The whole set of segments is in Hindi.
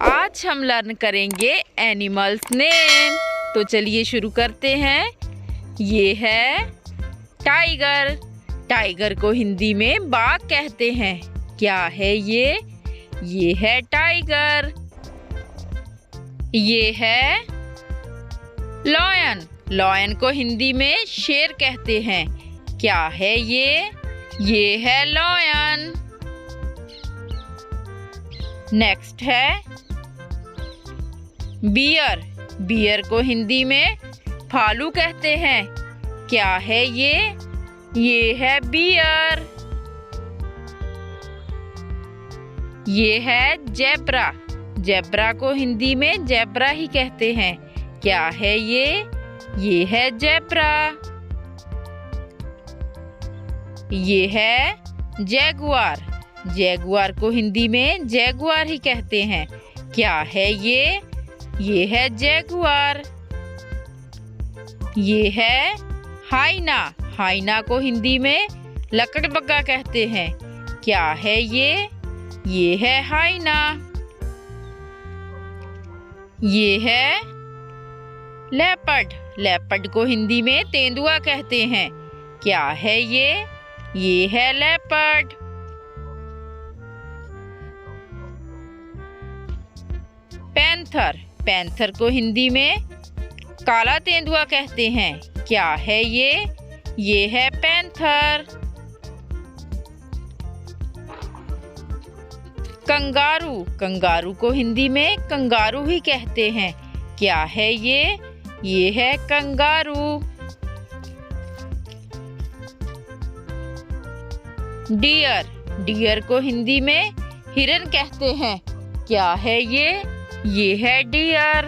आज हम लर्न करेंगे एनिमल्स नेम। तो चलिए शुरू करते हैं। ये है टाइगर। टाइगर को हिंदी में बाघ कहते हैं। क्या है ये? ये है टाइगर। ये है लॉयन। लॉयन को हिंदी में शेर कहते हैं। क्या है ये? ये है लॉयन। नेक्स्ट है बियर। बियर को हिंदी में भालू कहते हैं। क्या है ये? ये है बियर। ये है जेब्रा। जेब्रा को हिंदी में जेब्रा ही कहते हैं। क्या है ये? ये है जेब्रा। ये है जैगुआर। जैगुआर को हिंदी में जैगुआर ही कहते हैं। क्या है ये? ये है जैगुआर। ये है हाइना। हाइना को हिंदी में लकड़बग्गा कहते हैं। क्या है ये? ये है हाइना। ये है लेपर्ड। लेपर्ड को हिंदी में तेंदुआ कहते हैं। क्या है ये? ये है लेपर्ड। पैंथर। पैंथर को हिंदी में काला तेंदुआ कहते हैं। क्या है ये? ये है पैंथर। कंगारू। कंगारू को हिंदी में कंगारू ही कहते हैं। क्या है ये? ये है कंगारू। डियर। डियर को हिंदी में हिरन कहते हैं। क्या है ये? ये है डियर।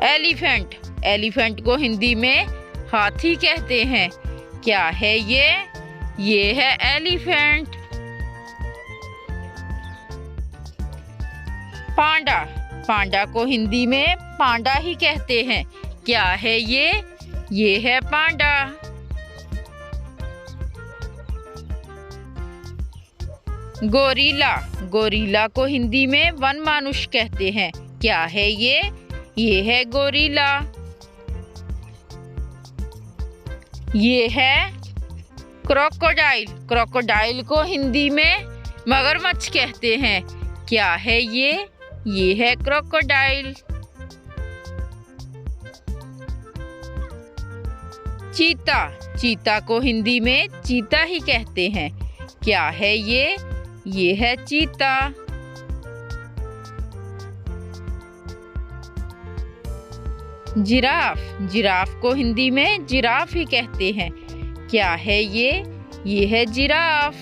एलिफेंट। एलिफेंट को हिंदी में हाथी कहते हैं। क्या है ये? ये है एलिफेंट। पांडा। पांडा को हिंदी में पांडा ही कहते हैं। क्या है ये? ये है पांडा। गोरिल्ला। गोरिल्ला को हिंदी में वनमानुष कहते हैं। क्या है ये? ये है गोरिल्ला। ये है क्रोकोडाइल। क्रोकोडाइल को हिंदी में मगरमच्छ कहते हैं। क्या है ये? ये है क्रोकोडाइल। चीता। चीता को हिंदी में चीता ही कहते हैं। क्या है ये? ये है चीता। जिराफ। जिराफ को हिंदी में जिराफ ही कहते हैं। क्या है ये? ये है जिराफ।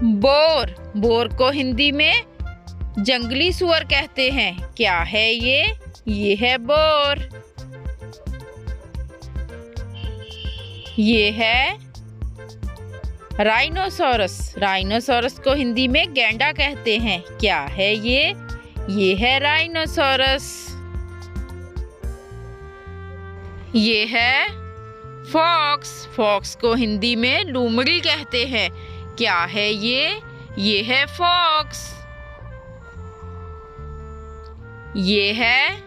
बोर। बोर को हिंदी में जंगली सुअर कहते हैं। क्या है ये? ये है बोर। ये है राइनोसोरस। राइनोसोरस को हिंदी में गैंडा कहते हैं। क्या है ये? ये है राइनोसोरस। ये है फॉक्स। फॉक्स को हिंदी में लोमड़ी कहते हैं। क्या है ये? ये है फॉक्स। ये है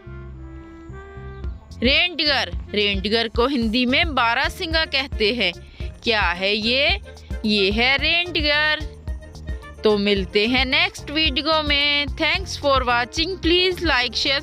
रेनडियर। रेनडियर को हिंदी में बारहसिंगा कहते हैं। क्या है ये? ये है रेनडियर। तो मिलते हैं नेक्स्ट वीडियो में। Thanks for watching. Please like share.